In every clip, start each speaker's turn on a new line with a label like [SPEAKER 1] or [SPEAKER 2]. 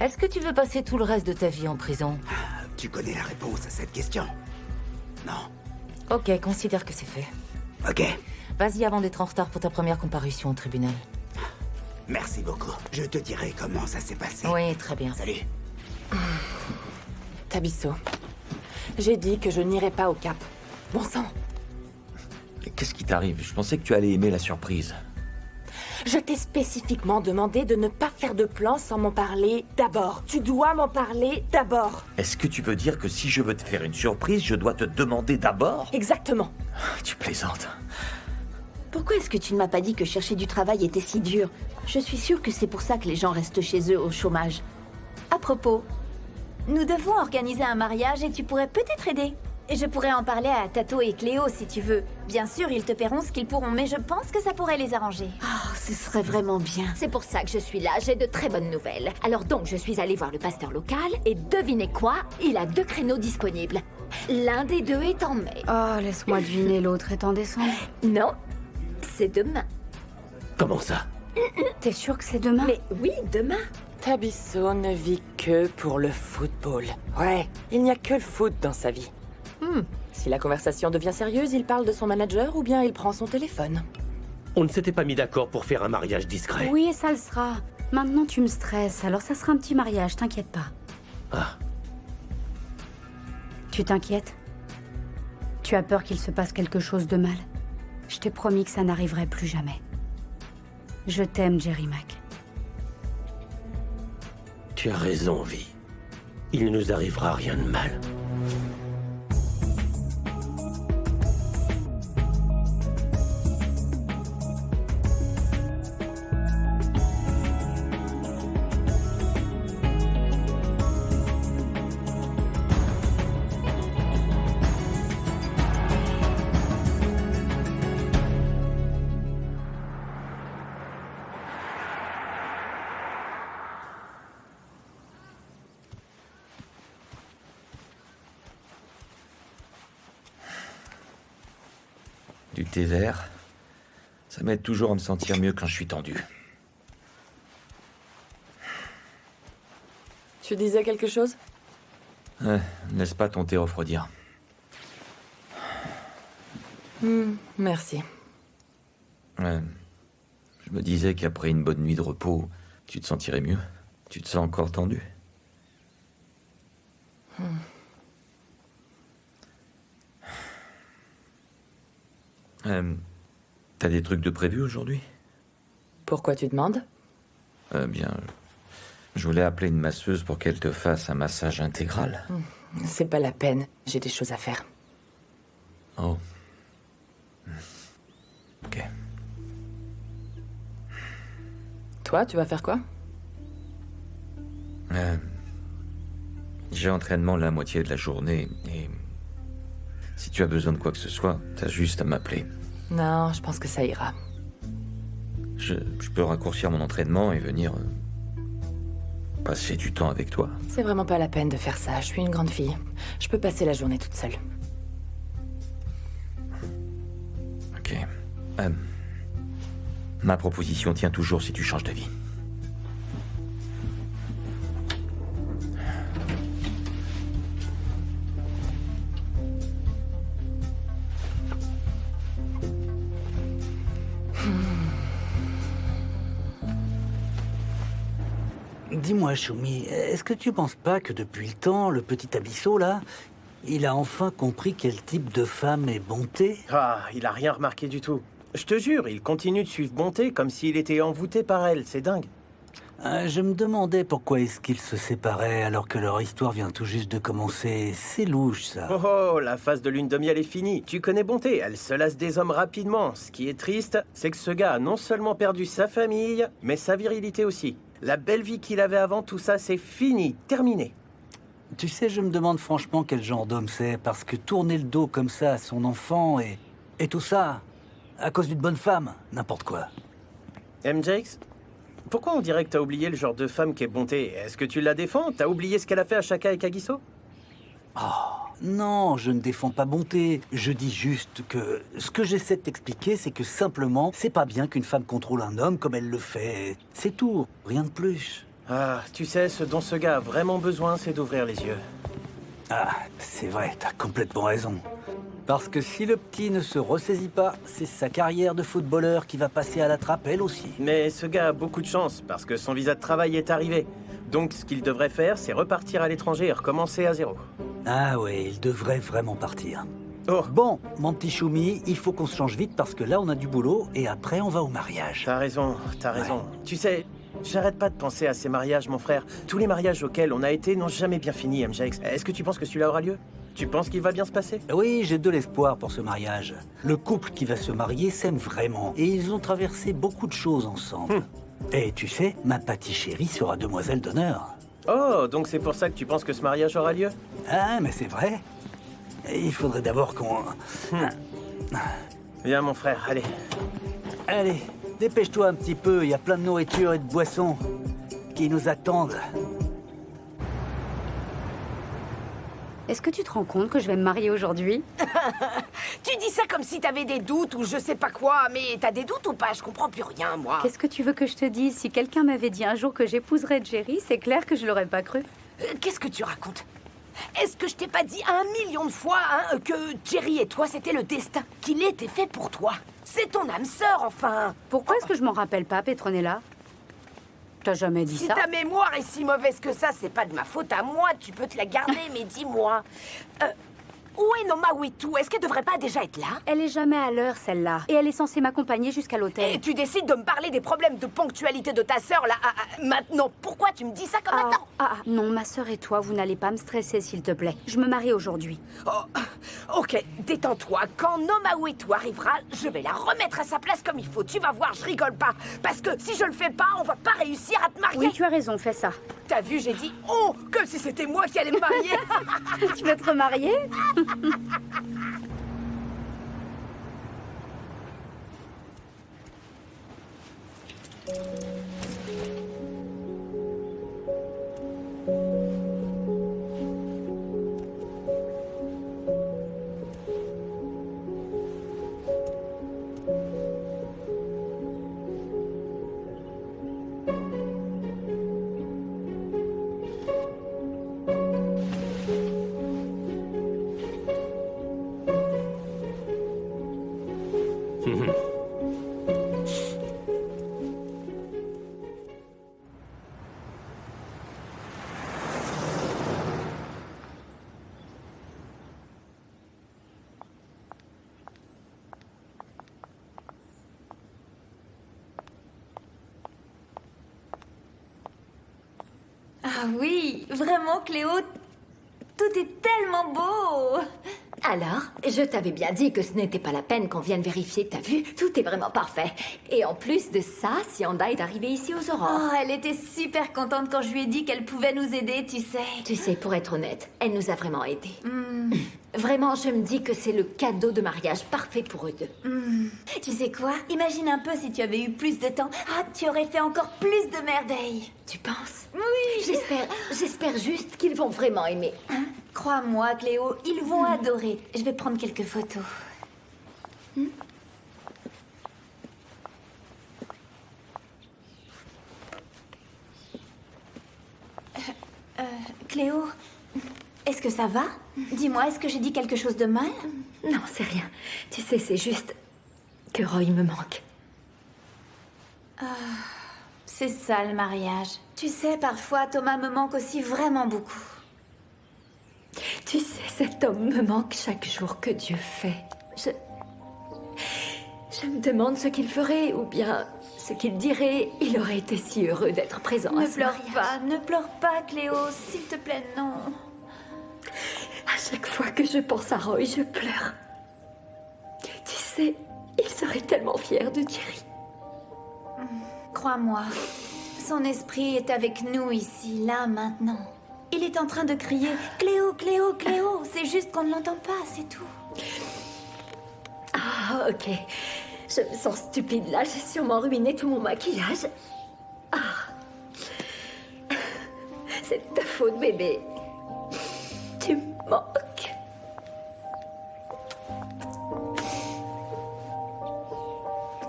[SPEAKER 1] Est-ce que tu veux passer tout le reste de ta vie en prison?
[SPEAKER 2] Tu connais la réponse à cette question? Non.
[SPEAKER 1] Ok, considère que c'est fait.
[SPEAKER 2] Ok.
[SPEAKER 1] Vas-y avant d'être en retard pour ta première comparution au tribunal.
[SPEAKER 2] Merci beaucoup. Je te dirai comment ça s'est passé.
[SPEAKER 1] Oui, très bien.
[SPEAKER 2] Salut.
[SPEAKER 3] Tabisso, j'ai dit que je n'irai pas au Cap. Bon sang.
[SPEAKER 4] Qu'est-ce qui t'arrive? Je pensais que tu allais aimer la surprise.
[SPEAKER 3] Je t'ai spécifiquement demandé de ne pas faire de plan sans m'en parler d'abord. Tu dois m'en parler d'abord.
[SPEAKER 4] Est-ce que tu veux dire que si je veux te faire une surprise, je dois te demander d'abord?
[SPEAKER 3] Exactement.
[SPEAKER 4] Tu plaisantes.
[SPEAKER 5] Pourquoi est-ce que tu ne m'as pas dit que chercher du travail était si dur? Je suis sûre que c'est pour ça que les gens restent chez eux au chômage. À propos, nous devons organiser un mariage et tu pourrais peut-être aider. Et je pourrais en parler à Tato et Cléo si tu veux. Bien sûr, ils te paieront ce qu'ils pourront, mais je pense que ça pourrait les arranger. Oh, ce serait vraiment bien.
[SPEAKER 6] C'est pour ça que je suis là, j'ai de très bonnes nouvelles. Alors donc, je suis allée voir le pasteur local, et devinez quoi? Il a 2 créneaux disponibles. L'un des 2 est en mai.
[SPEAKER 7] Oh, laisse-moi deviner, l'autre est en décembre.
[SPEAKER 6] Non, c'est demain.
[SPEAKER 4] Comment ça?
[SPEAKER 7] T'es sûr que c'est demain?
[SPEAKER 6] Mais oui, demain.
[SPEAKER 3] Tabisso ne vit que pour le football. Ouais, il n'y a que le foot dans sa vie. Si la conversation devient sérieuse, il parle de son manager ou bien il prend son téléphone.
[SPEAKER 8] On ne s'était pas mis d'accord pour faire un mariage discret.
[SPEAKER 7] Oui, ça le sera. Maintenant, tu me stresses, alors ça sera un petit mariage, t'inquiète pas.
[SPEAKER 8] Ah.
[SPEAKER 7] Tu t'inquiètes? Tu as peur qu'il se passe quelque chose de mal? Je t'ai promis que ça n'arriverait plus jamais. Je t'aime, Jerry Mac.
[SPEAKER 8] Tu as raison, Vi. Il ne nous arrivera rien de mal.
[SPEAKER 4] Du thé vert, ça m'aide toujours à me sentir mieux quand je suis tendu.
[SPEAKER 3] Tu disais quelque chose?
[SPEAKER 4] Laisse pas ton thé refroidir.
[SPEAKER 3] Merci.
[SPEAKER 4] Je me disais qu'après une bonne nuit de repos, tu te sentirais mieux. Tu te sens encore tendu. T'as des trucs de prévu aujourd'hui?
[SPEAKER 3] Pourquoi tu demandes?
[SPEAKER 4] Bien, je voulais appeler une masseuse pour qu'elle te fasse un massage intégral.
[SPEAKER 3] C'est pas la peine, j'ai des choses à faire.
[SPEAKER 4] Oh. Ok.
[SPEAKER 3] Toi, tu vas faire quoi?
[SPEAKER 4] J'ai entraînement la moitié de la journée et si tu as besoin de quoi que ce soit, t'as juste à m'appeler.
[SPEAKER 3] Non, je pense que ça ira.
[SPEAKER 4] Je peux raccourcir mon entraînement et venir passer du temps avec toi.
[SPEAKER 3] C'est vraiment pas la peine de faire ça, je suis une grande fille. Je peux passer la journée toute seule.
[SPEAKER 4] Ok. Ma proposition tient toujours si tu changes d'avis.
[SPEAKER 9] Dis-moi, Choumi, est-ce que tu penses pas que depuis le temps, le petit Tabisso, là, il a enfin compris quel type de femme est Bonté?
[SPEAKER 10] Ah, il a rien remarqué du tout. Je te jure, il continue de suivre Bonté comme s'il était envoûté par elle, c'est dingue.
[SPEAKER 9] Je me demandais pourquoi est-ce qu'ils se séparaient alors que leur histoire vient tout juste de commencer. C'est louche, ça.
[SPEAKER 10] Oh, la phase de lune de miel est finie. Tu connais Bonté, elle se lasse des hommes rapidement. Ce qui est triste, c'est que ce gars a non seulement perdu sa famille, mais sa virilité aussi. La belle vie qu'il avait avant, tout ça, c'est fini, terminé.
[SPEAKER 9] Tu sais, je me demande franchement quel genre d'homme c'est, parce que tourner le dos comme ça à son enfant et tout ça, à cause d'une bonne femme, n'importe quoi.
[SPEAKER 10] MJX, pourquoi on dirait que t'as oublié le genre de femme qu'est Bonté? Est-ce que tu la défends? T'as oublié ce qu'elle a fait à Shaka et Kagiso?
[SPEAKER 9] Non, je ne défends pas Bonté. Je dis juste que ce que j'essaie de t'expliquer, c'est que simplement, c'est pas bien qu'une femme contrôle un homme comme elle le fait. C'est tout, rien de plus.
[SPEAKER 10] Ah, tu sais, ce dont ce gars a vraiment besoin, c'est d'ouvrir les yeux.
[SPEAKER 9] Ah, c'est vrai, t'as complètement raison. Parce que si le petit ne se ressaisit pas, c'est sa carrière de footballeur qui va passer à la trappe elle aussi.
[SPEAKER 10] Mais ce gars a beaucoup de chance, parce que son visa de travail est arrivé. Donc ce qu'il devrait faire, c'est repartir à l'étranger et recommencer à zéro.
[SPEAKER 9] Ah ouais, il devrait vraiment partir.
[SPEAKER 10] Oh,
[SPEAKER 9] Bon, mon petit Choumi, il faut qu'on se change vite parce que là on a du boulot et après on va au mariage.
[SPEAKER 10] t'as raison, t'as raison. Tu sais, j'arrête pas de penser à ces mariages, mon frère. Tous les mariages auxquels on a été n'ont jamais bien fini, MJX. Est-ce que tu penses que celui-là aura lieu? Tu penses qu'il va bien se passer?
[SPEAKER 9] Oui, j'ai de l'espoir pour ce mariage. Le couple qui va se marier s'aime vraiment et ils ont traversé beaucoup de choses ensemble. Et tu sais, ma Patty chérie sera demoiselle d'honneur.
[SPEAKER 10] Oh, donc c'est pour ça que tu penses que ce mariage aura lieu?
[SPEAKER 9] Ah, mais c'est vrai. Il faudrait d'abord qu'on...
[SPEAKER 10] Viens, mon frère, allez.
[SPEAKER 9] Allez, dépêche-toi un petit peu, il y a plein de nourriture et de boissons qui nous attendent.
[SPEAKER 7] Est-ce que tu te rends compte que je vais me marier aujourd'hui?
[SPEAKER 11] Tu dis ça comme si t'avais des doutes ou je sais pas quoi, mais t'as des doutes ou pas? Je comprends plus rien, moi.
[SPEAKER 7] Qu'est-ce que tu veux que je te dise? Si quelqu'un m'avait dit un jour que j'épouserais Jerry, c'est clair que je l'aurais pas cru.
[SPEAKER 11] Qu'est-ce que tu racontes? Est-ce que je t'ai pas dit 1 million de fois que Jerry et toi, c'était le destin? Qu'il était fait pour toi? C'est ton âme sœur, enfin.
[SPEAKER 7] Pourquoi est-ce que je m'en rappelle pas, Petronella? T'as jamais dit
[SPEAKER 11] Si
[SPEAKER 7] ça?
[SPEAKER 11] ta mémoire est si mauvaise que ça, c'est pas de ma faute à moi. Tu peux te la garder, mais dis-moi. Où est Noma Witu? Est-ce qu'elle devrait pas déjà être là?
[SPEAKER 7] Elle est jamais à l'heure, celle-là. Et elle est censée m'accompagner jusqu'à l'hôtel.
[SPEAKER 11] Et tu décides de me parler des problèmes de ponctualité de ta sœur, là, maintenant. Pourquoi tu me dis ça comme maintenant?
[SPEAKER 7] Non, ma sœur et toi, vous n'allez pas me stresser, s'il te plaît. Je me marie aujourd'hui.
[SPEAKER 11] Oh, ok, détends-toi. Quand Noma Witu arrivera, je vais la remettre à sa place comme il faut. Tu vas voir, je rigole pas. Parce que si je le fais pas, on va pas réussir à te marier.
[SPEAKER 7] Oui, tu as raison, fais ça.
[SPEAKER 11] T'as vu, j'ai dit « oh » comme si c'était moi qui allais me marier.
[SPEAKER 7] Tu veux te remarier?
[SPEAKER 5] Ah oui, vraiment Cléo, tout est tellement beau.
[SPEAKER 6] Alors, je t'avais bien dit que ce n'était pas la peine qu'on vienne vérifier, t'as vu? Tout est vraiment parfait. Et en plus de ça, Sianda est arrivée ici aux aurores.
[SPEAKER 5] Oh, elle était super contente quand je lui ai dit qu'elle pouvait nous aider, tu sais.
[SPEAKER 6] Tu sais, pour être honnête, elle nous a vraiment aidés. Vraiment, je me dis que c'est le cadeau de mariage parfait pour eux deux.
[SPEAKER 5] Tu sais quoi? Imagine un peu si tu avais eu plus de temps. Ah, tu aurais fait encore plus de merveilles.
[SPEAKER 6] Tu penses?
[SPEAKER 5] Oui.
[SPEAKER 6] J'espère juste qu'ils vont vraiment aimer.
[SPEAKER 5] Hein? Crois-moi, Cléo, ils vont adorer. Je vais prendre quelques photos. Cléo, est-ce que ça va? Dis-moi, est-ce que j'ai dit quelque chose de mal?
[SPEAKER 6] Non, c'est rien. Tu sais, c'est juste que Roy me manque.
[SPEAKER 5] C'est ça le mariage. Tu sais, parfois, Thomas me manque aussi vraiment beaucoup.
[SPEAKER 6] Tu sais, cet homme me manque chaque jour que Dieu fait. Je me demande ce qu'il ferait, ou bien ce qu'il dirait. Il aurait été si heureux d'être présent à ce mariage.
[SPEAKER 5] Ne pleure pas, Cléo, s'il te plaît, non.
[SPEAKER 6] À chaque fois que je pense à Roy, je pleure. Tu sais, il serait tellement fier de Jerry.
[SPEAKER 5] Crois-moi, son esprit est avec nous ici, là, maintenant. Il est en train de crier « Cléo, Cléo, Cléo !» C'est juste qu'on ne l'entend pas, c'est tout.
[SPEAKER 6] Ah, ok. Je me sens stupide là, j'ai sûrement ruiné tout mon maquillage. C'est de ta faute, bébé. Tu me manques.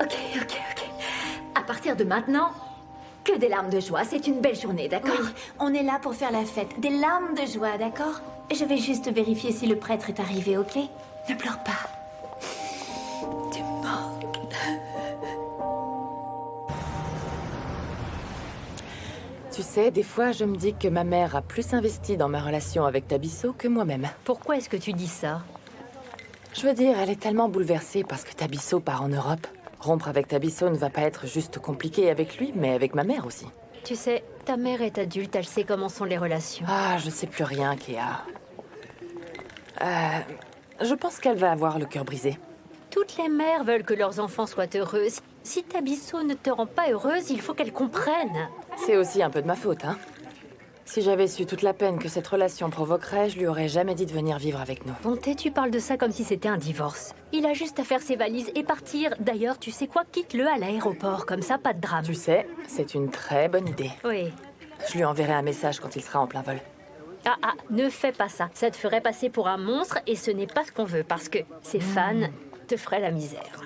[SPEAKER 6] Ok. À partir de maintenant, Que des larmes de joie, c'est une belle journée, d'accord?
[SPEAKER 5] Oui, on est là pour faire la fête. Des larmes de joie, d'accord? Je vais juste vérifier si le prêtre est arrivé, ok? Ne pleure pas. Tu me manques.
[SPEAKER 3] Tu sais, des fois, je me dis que ma mère a plus investi dans ma relation avec Tabisso que moi-même.
[SPEAKER 7] Pourquoi est-ce que tu dis ça?
[SPEAKER 3] Je veux dire, elle est tellement bouleversée parce que Tabisso part en Europe. Rompre avec Tabisso ne va pas être juste compliqué avec lui, mais avec ma mère aussi.
[SPEAKER 7] Tu sais, ta mère est adulte, elle sait comment sont les relations.
[SPEAKER 3] Ah, je sais plus rien, Kéa. Je pense qu'elle va avoir le cœur brisé.
[SPEAKER 7] Toutes les mères veulent que leurs enfants soient heureux. Si Tabisso ne te rend pas heureuse, il faut qu'elle comprenne.
[SPEAKER 3] C'est aussi un peu de ma faute, hein. Si j'avais su toute la peine que cette relation provoquerait, je lui aurais jamais dit de venir vivre avec nous.
[SPEAKER 7] Bonté, tu parles de ça comme si c'était un divorce. Il a juste à faire ses valises et partir. D'ailleurs, tu sais quoi? Quitte-le à l'aéroport, comme ça, pas de drame.
[SPEAKER 3] Tu sais, c'est une très bonne idée.
[SPEAKER 7] Oui.
[SPEAKER 3] Je lui enverrai un message quand il sera en plein vol.
[SPEAKER 7] Ah, ne fais pas ça. Ça te ferait passer pour un monstre et ce n'est pas ce qu'on veut parce que ses fans te feraient la misère.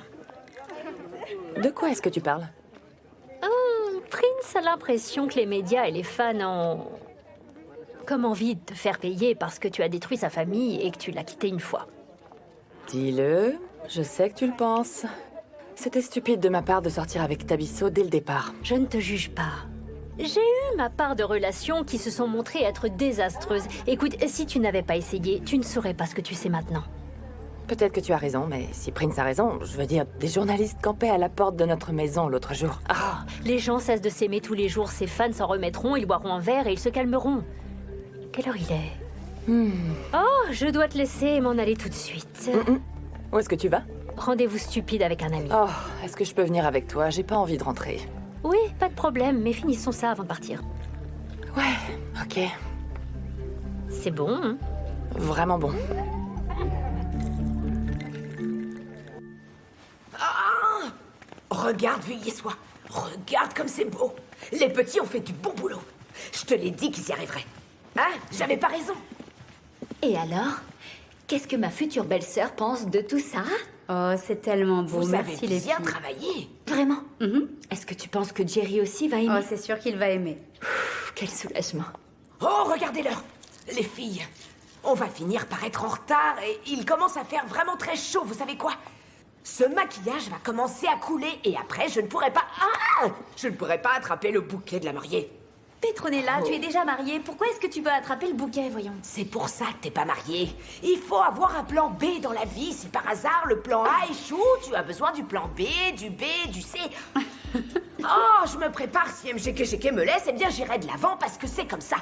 [SPEAKER 3] De quoi est-ce que tu parles?
[SPEAKER 7] Prince a l'impression que les médias et les fans ont comme envie de te faire payer parce que tu as détruit sa famille et que tu l'as quitté une fois.
[SPEAKER 3] Dis-le, je sais que tu le penses. C'était stupide de ma part de sortir avec Tabisso dès le départ.
[SPEAKER 7] Je ne te juge pas. J'ai eu ma part de relations qui se sont montrées être désastreuses. Écoute, si tu n'avais pas essayé, tu ne saurais pas ce que tu sais maintenant.
[SPEAKER 3] Peut-être que tu as raison, mais si Prince a raison, je veux dire, des journalistes campaient à la porte de notre maison l'autre jour.
[SPEAKER 7] Ah, les gens cessent de s'aimer tous les jours, ses fans s'en remettront, ils boiront un verre et ils se calmeront. Quelle heure il est? Oh, je dois te laisser et m'en aller tout de suite.
[SPEAKER 3] Où est-ce que tu vas?
[SPEAKER 7] Rendez-vous stupide avec un ami.
[SPEAKER 3] Oh, est-ce que je peux venir avec toi? J'ai pas envie de rentrer.
[SPEAKER 7] Oui, pas de problème, mais finissons ça avant de partir.
[SPEAKER 3] Ouais, ok.
[SPEAKER 7] C'est bon, hein?
[SPEAKER 3] Vraiment bon.
[SPEAKER 11] Regarde, vieillis-toi. Regarde comme c'est beau. Les petits ont fait du bon boulot. Je te l'ai dit qu'ils y arriveraient. Hein? J'avais pas raison.
[SPEAKER 6] Et alors? Qu'est-ce que ma future belle-sœur pense de tout ça?
[SPEAKER 7] Oh, c'est tellement beau.
[SPEAKER 11] Vous
[SPEAKER 7] Merci
[SPEAKER 11] avez
[SPEAKER 7] les
[SPEAKER 11] bien
[SPEAKER 7] filles.
[SPEAKER 11] travaillé.
[SPEAKER 6] Vraiment? Est-ce que tu penses que Jerry aussi va aimer?
[SPEAKER 7] Oh, c'est sûr qu'il va aimer.
[SPEAKER 6] Quel soulagement.
[SPEAKER 11] Oh, regardez-leur. Les filles. On va finir par être en retard et il commence à faire vraiment très chaud, vous savez quoi? Ce maquillage va commencer à couler et après je ne pourrai pas... Ah! Je ne pourrai pas attraper le bouquet de la mariée.
[SPEAKER 5] Petronella, tu es déjà mariée. Pourquoi est-ce que tu veux attraper le bouquet, voyons?
[SPEAKER 11] C'est pour ça que t'es pas mariée. Il faut avoir un plan B dans la vie. Si par hasard le plan A échoue, tu as besoin du plan B, du C. Oh, je me prépare. Si MGK me laisse, eh bien j'irai de l'avant parce que c'est comme ça.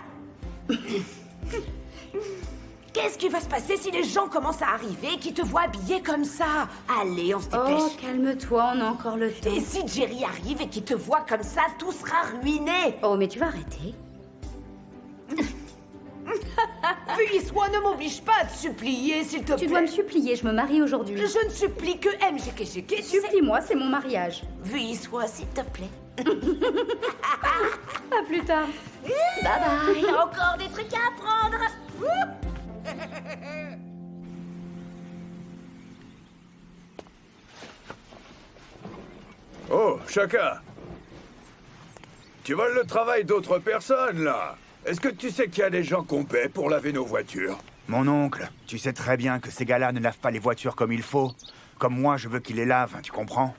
[SPEAKER 11] Qu'est-ce qui va se passer si les gens commencent à arriver et qu'ils te voient habillée comme ça? Allez, on se dépêche.
[SPEAKER 7] Oh, calme-toi, on a encore le temps.
[SPEAKER 11] Et si Jerry arrive et qu'il te voit comme ça, tout sera ruiné.
[SPEAKER 7] Oh, mais tu vas arrêter.
[SPEAKER 11] Veuillez-toi, ne m'oblige pas à te supplier, s'il te plaît.
[SPEAKER 7] Tu dois me supplier, je me marie aujourd'hui.
[SPEAKER 11] Je ne supplie que MGK.
[SPEAKER 7] Supplie-moi, c'est mon mariage.
[SPEAKER 11] Veuillez-toi, s'il te plaît.
[SPEAKER 7] À plus tard.
[SPEAKER 6] Bye bye.
[SPEAKER 11] Il y a encore des trucs à apprendre.
[SPEAKER 12] Oh, Chaka! Tu voles le travail d'autres personnes, là! Est-ce que tu sais qu'il y a des gens qu'on paie pour laver nos voitures?
[SPEAKER 2] Mon oncle, tu sais très bien que ces gars-là ne lavent pas les voitures comme il faut. Comme moi, je veux qu'ils les lavent, tu comprends?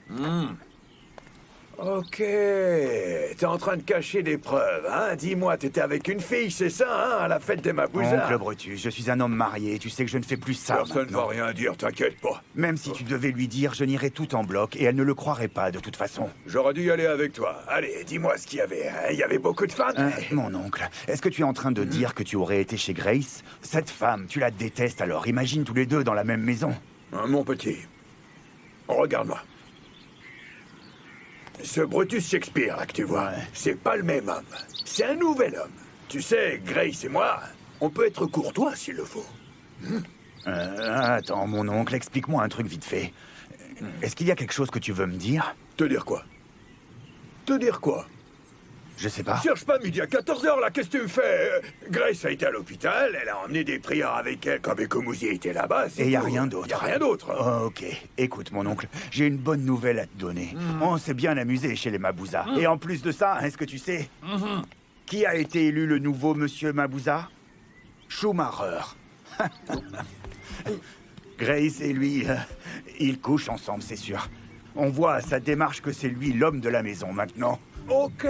[SPEAKER 12] Ok, t'es en train de cacher des preuves, hein? Dis-moi, t'étais avec une fille, c'est ça, hein? À la fête des Mabouza?
[SPEAKER 2] Oncle Brutus, je suis un homme marié, tu sais que je ne fais plus ça.
[SPEAKER 12] Personne ne va
[SPEAKER 2] maintenant.
[SPEAKER 12] rien dire, t'inquiète pas.
[SPEAKER 2] Même si tu devais lui dire, je n'irais tout en bloc et elle ne le croirait pas de toute façon.
[SPEAKER 12] J'aurais dû y aller avec toi. Allez, dis-moi ce qu'il y avait. Hein? Il y avait beaucoup de femmes?
[SPEAKER 2] Mon oncle, est-ce que tu es en train de dire que tu aurais été chez Grace? Cette femme, tu la détestes alors, imagine tous les deux dans la même maison.
[SPEAKER 12] Mon petit, regarde-moi. Ce Brutus Shakespeare, là, que tu vois, c'est pas le même homme. C'est un nouvel homme. Tu sais, Grace et moi, on peut être courtois s'il le faut.
[SPEAKER 2] Attends, mon oncle, explique-moi un truc vite fait. Est-ce qu'il y a quelque chose que tu veux me dire?
[SPEAKER 12] Te dire quoi? Te dire quoi?
[SPEAKER 2] Je sais pas.
[SPEAKER 12] Cherche pas midi à 14h là, qu'est-ce que tu fais? Grace a été à l'hôpital, elle a emmené des prières avec elle quand Bekomouzi était là-bas.
[SPEAKER 2] Et y a rien d'autre.
[SPEAKER 12] Y a rien d'autre.
[SPEAKER 2] Oh, ok. Écoute, mon oncle, j'ai une bonne nouvelle à te donner. On s'est bien amusé chez les Mabouza. Et en plus de ça, est-ce que tu sais qui a été élu le nouveau monsieur Mabouza? Schumacher. Grace et lui, ils couchent ensemble, c'est sûr. On voit à sa démarche que c'est lui l'homme de la maison maintenant.
[SPEAKER 12] Ok.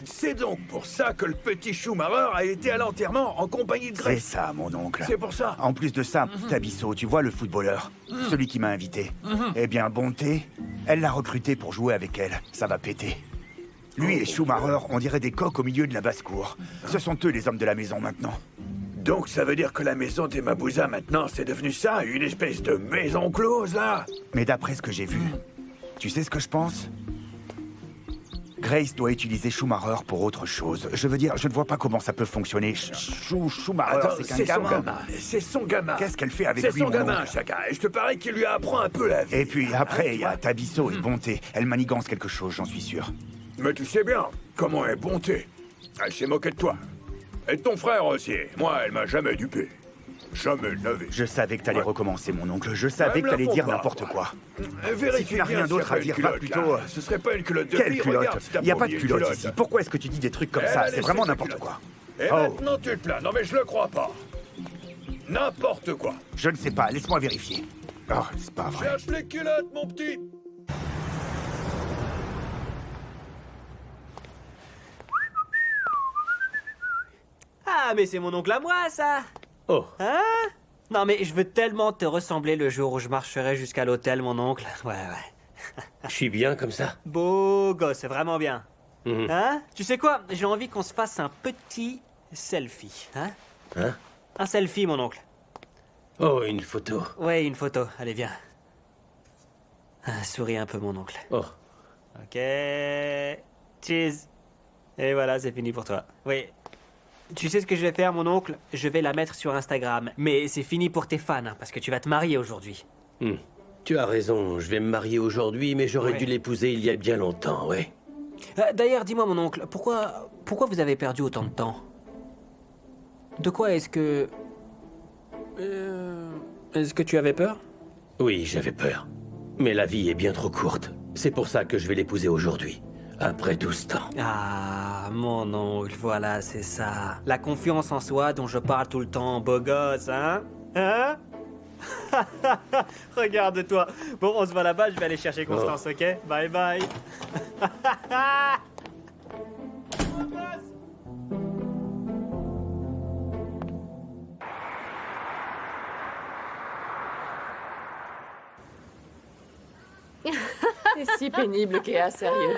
[SPEAKER 12] C'est donc pour ça que le petit Schumacher a été à l'enterrement en compagnie de Grace.
[SPEAKER 2] C'est ça, mon oncle.
[SPEAKER 12] C'est pour ça.
[SPEAKER 2] En plus de ça, Tabisso, tu vois le footballeur, celui qui m'a invité. Eh bien, Bonté, elle l'a recruté pour jouer avec elle. Ça va péter. Lui et Schumacher, on dirait des coqs au milieu de la basse-cour. Ce sont eux les hommes de la maison maintenant.
[SPEAKER 12] Donc ça veut dire que la maison des Mabouza maintenant, c'est devenu ça, une espèce de maison close là?
[SPEAKER 2] Mais d'après ce que j'ai vu, tu sais ce que je pense? Grace doit utiliser Schumacher pour autre chose. Je veux dire, je ne vois pas comment ça peut fonctionner. Schumacher,
[SPEAKER 12] Attends,
[SPEAKER 2] c'est qu'un gamin.
[SPEAKER 12] C'est son gamin.
[SPEAKER 2] Qu'est-ce qu'elle fait avec
[SPEAKER 12] C'est
[SPEAKER 2] lui,
[SPEAKER 12] son
[SPEAKER 2] mon
[SPEAKER 12] gamin,
[SPEAKER 2] oncle?
[SPEAKER 12] Chaka. Et je te parie qu'il lui apprend un peu la vie.
[SPEAKER 2] Et puis après, il y a Tabisso et Bonté. Elle manigance quelque chose, j'en suis sûr.
[SPEAKER 12] Mais tu sais bien comment est Bonté. Elle s'est moquée de toi. Et de ton frère aussi. Moi, elle m'a jamais dupé. Jamais de la vie.
[SPEAKER 2] Je savais que t'allais recommencer, mon oncle. Je savais
[SPEAKER 12] Elle
[SPEAKER 2] que
[SPEAKER 12] me la
[SPEAKER 2] t'allais
[SPEAKER 12] font
[SPEAKER 2] dire
[SPEAKER 12] pas,
[SPEAKER 2] n'importe
[SPEAKER 12] moi.
[SPEAKER 2] quoi.
[SPEAKER 12] Vérifie
[SPEAKER 2] Si tu n'as
[SPEAKER 12] bien
[SPEAKER 2] rien
[SPEAKER 12] s'il y a
[SPEAKER 2] d'autre
[SPEAKER 12] pas
[SPEAKER 2] à
[SPEAKER 12] une
[SPEAKER 2] dire, va
[SPEAKER 12] culotte,
[SPEAKER 2] plutôt...
[SPEAKER 12] là. Ce serait pas une culotte de
[SPEAKER 2] Quelle
[SPEAKER 12] fille,
[SPEAKER 2] culotte?
[SPEAKER 12] regarde si t'as
[SPEAKER 2] Il n'y a pas
[SPEAKER 12] oublié
[SPEAKER 2] de
[SPEAKER 12] une
[SPEAKER 2] culotte
[SPEAKER 12] culotte.
[SPEAKER 2] ici. Pourquoi est-ce que tu dis des trucs comme
[SPEAKER 12] Elle
[SPEAKER 2] ça?
[SPEAKER 12] a
[SPEAKER 2] C'est
[SPEAKER 12] laissé
[SPEAKER 2] vraiment
[SPEAKER 12] sa
[SPEAKER 2] n'importe
[SPEAKER 12] culotte.
[SPEAKER 2] quoi.
[SPEAKER 12] Et
[SPEAKER 2] Oh,
[SPEAKER 12] maintenant tu te plains. Non mais je le crois pas. N'importe quoi.
[SPEAKER 2] je ne sais pas. Laisse-moi vérifier. Oh, c'est pas vrai.
[SPEAKER 12] Cherche les culottes, mon petit.
[SPEAKER 13] Ah, mais c'est mon oncle à moi, ça!
[SPEAKER 8] Oh,
[SPEAKER 13] Hein? Non, mais je veux tellement te ressembler le jour où je marcherai jusqu'à l'hôtel, mon oncle. Ouais, ouais.
[SPEAKER 8] je suis bien comme ça.
[SPEAKER 13] Beau gosse, c'est vraiment bien.
[SPEAKER 8] Mhm.
[SPEAKER 13] Hein? Tu sais quoi? J'ai envie qu'on se fasse un petit selfie. Hein?
[SPEAKER 8] Hein?
[SPEAKER 13] Un selfie, mon oncle.
[SPEAKER 8] Oh, une photo.
[SPEAKER 13] Ouais, une photo. Allez, viens. Souris un peu, mon oncle.
[SPEAKER 8] Oh,
[SPEAKER 13] Ok. Cheese. Et voilà, c'est fini pour toi. Oui. Tu sais ce que je vais faire, mon oncle? Je vais la mettre sur Instagram. Mais c'est fini pour tes fans, hein, parce que tu vas te marier aujourd'hui.
[SPEAKER 8] tu as raison, je vais me marier aujourd'hui, mais j'aurais
[SPEAKER 13] Ouais.
[SPEAKER 8] dû l'épouser il y a bien longtemps, ouais.
[SPEAKER 13] D'ailleurs, dis-moi, mon oncle, pourquoi vous avez perdu autant de temps? De quoi est-ce que... Est-ce que tu avais peur?
[SPEAKER 8] Oui, j'avais peur. Mais la vie est bien trop courte. C'est pour ça que je vais l'épouser aujourd'hui. Après tout ce temps.
[SPEAKER 13] Ah, mon oncle, voilà, c'est ça. La confiance en soi dont je parle tout le temps, beau gosse, hein? Hein? Regarde-toi. Bon, on se voit là-bas, je vais aller chercher Constance, ok? Bye bye.
[SPEAKER 3] C'est si pénible, Kéa, sérieux.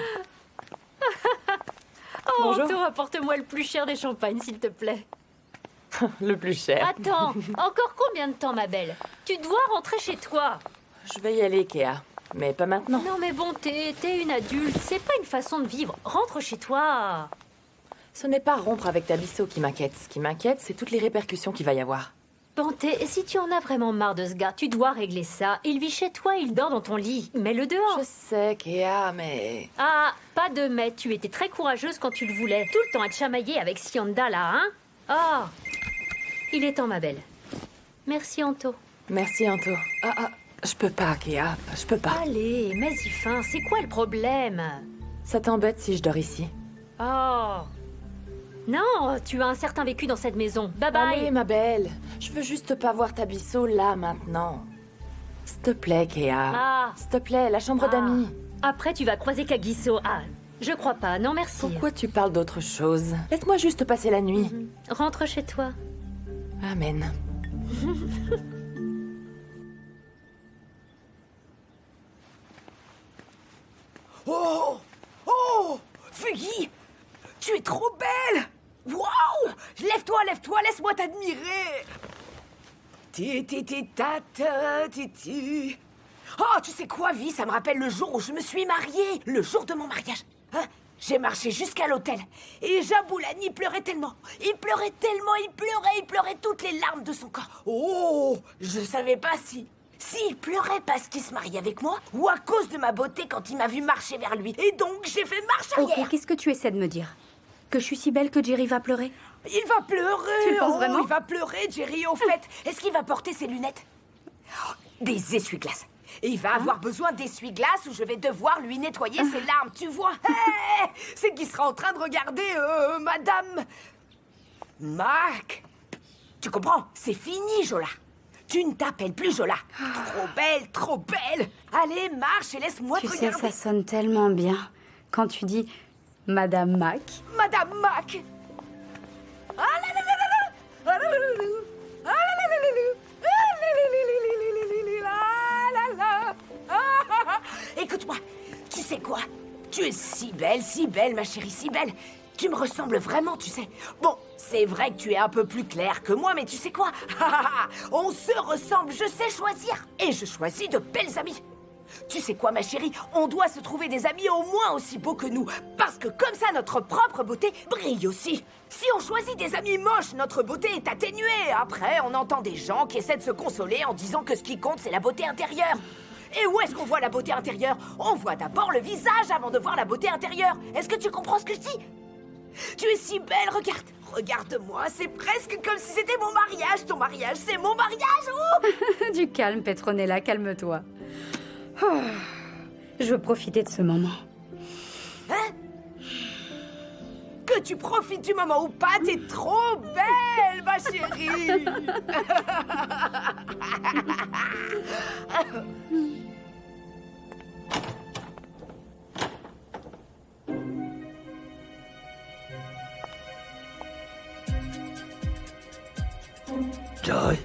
[SPEAKER 7] Oh,
[SPEAKER 3] Bonjour.
[SPEAKER 7] Anto, apporte-moi le plus cher des champagnes, s'il te plaît.
[SPEAKER 3] Le plus cher.
[SPEAKER 7] Attends, encore combien de temps, ma belle? Tu dois rentrer chez toi.
[SPEAKER 3] Je vais y aller, Kéa. Mais pas maintenant.
[SPEAKER 7] Non, mais bon, t'es une adulte. C'est pas une façon de vivre. Rentre chez toi.
[SPEAKER 3] Ce n'est pas rompre avec Tabisso qui m'inquiète. Ce qui m'inquiète, c'est toutes les répercussions qu'il va y avoir.
[SPEAKER 7] Bonté, si tu en as vraiment marre de ce gars, tu dois régler ça. Il vit chez toi, il dort dans ton lit. Mets-le dehors.
[SPEAKER 3] Je sais, Kéa, mais...
[SPEAKER 7] Ah, pas de mais. Tu étais très courageuse quand tu le voulais. Tout le temps à te chamailler avec Sianda, là, hein? Ah, il est temps, ma belle. Merci, Anto.
[SPEAKER 3] Merci, Anto. Je peux pas, Kéa. Je peux pas.
[SPEAKER 7] Allez, mets-y fin. C'est quoi le problème?
[SPEAKER 3] Ça t'embête si je dors ici?
[SPEAKER 7] Oh. Non, tu as un certain vécu dans cette maison. Bye bye.
[SPEAKER 3] Allez, ma belle. Je veux juste pas voir Tabisso là, maintenant. S'il te plaît, Kéa.
[SPEAKER 7] Ah.
[SPEAKER 3] S'il te plaît, la chambre d'amis.
[SPEAKER 7] Après, tu vas croiser Kagiso. Ah, je crois pas. Non, merci.
[SPEAKER 3] Pourquoi tu parles d'autre chose? Laisse-moi juste passer la nuit.
[SPEAKER 7] Rentre chez toi.
[SPEAKER 3] Amen.
[SPEAKER 11] Oh! Oh! Fugi! Tu es trop belle! Waouh! Lève-toi, lève-toi, laisse-moi t'admirer! Ti. Oh, tu sais quoi, Vi? Ça me rappelle le jour où je me suis mariée, le jour de mon mariage. Hein? J'ai marché jusqu'à l'hôtel et Jaboulani pleurait tellement. Il pleurait tellement, il pleurait toutes les larmes de son corps. Oh! Je savais pas si s'il pleurait parce qu'il se marie avec moi, ou à cause de ma beauté quand il m'a vu marcher vers lui. Et donc, j'ai fait marche arrière.
[SPEAKER 14] Ok, qu'est-ce que tu essaies de me dire? Que je suis si belle que Jerry va pleurer?
[SPEAKER 11] Il va pleurer.
[SPEAKER 14] Tu le penses vraiment?
[SPEAKER 11] Il va pleurer, Jerry, au fait. Est-ce qu'il va porter ses lunettes? Des essuie-glaces. Et il va avoir besoin d'essuie-glaces où je vais devoir lui nettoyer ses larmes, tu vois. Hey, c'est qu'il sera en train de regarder Madame Mac. Tu comprends? C'est fini, Jola. Tu ne t'appelles plus Jola. Trop belle, trop belle. Allez, marche et laisse-moi te
[SPEAKER 14] Tu sais,
[SPEAKER 11] regarder.
[SPEAKER 14] ça sonne tellement bien quand tu dis Madame Mac.
[SPEAKER 11] Madame Mac. Ah là là là là là. Ah là là là là. Ah là là là là là. Ah là là là là là là là. Ah ah ah. Écoute-moi, tu sais quoi? Tu es si belle, ma chérie, si belle. Tu me ressembles vraiment, tu sais. Bon, c'est vrai que tu es un peu plus claire que moi, mais tu sais quoi? On se ressemble, je sais choisir. Et je choisis de belles amies. Tu sais quoi, ma chérie? On doit se trouver des amis au moins aussi beaux que nous. Parce que comme ça, notre propre beauté brille aussi. Si on choisit des amis moches, notre beauté est atténuée. Après, on entend des gens qui essaient de se consoler en disant que ce qui compte, c'est la beauté intérieure. Et où est-ce qu'on voit la beauté intérieure? On voit d'abord le visage avant de voir la beauté intérieure. Est-ce que tu comprends ce que je dis? Tu es si belle, regarde. Regarde-moi, c'est presque comme si c'était mon mariage. Ton mariage, c'est mon mariage. Oh.
[SPEAKER 14] Du calme, Petronella, calme-toi. Oh, je veux profiter de ce moment.
[SPEAKER 11] Hein? Que tu profites du moment ou pas, t'es trop belle, ma chérie.
[SPEAKER 8] Joy.